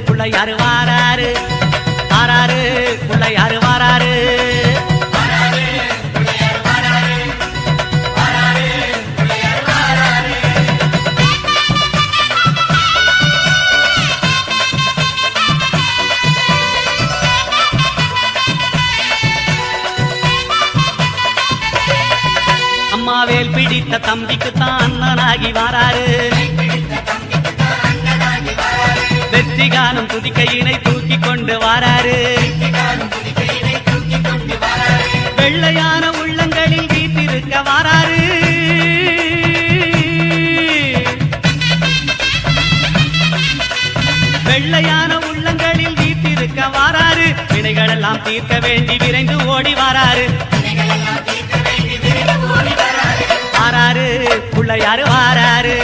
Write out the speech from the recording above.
பிள்ளையாரு வாராரு வாராரு பிள்ளையாரு வாராரு அம்மாவேல் பிடித்த தம்பிக்குத்தான் அண்ணனாகி வாராரு வெற்றி காணும் துதிக்கையினை தூக்கி கொண்டு வாராரு வெள்ளையான உள்ளங்களில் வீட்டிருக்க வாராரு வெள்ளையான உள்ளங்களில் வீட்டிருக்க வாராரு வினைகளெல்லாம் தீர்க்க வேண்டி விரைந்து ஓடி வாராரு வாராரு பிள்ளையாரு வாராரு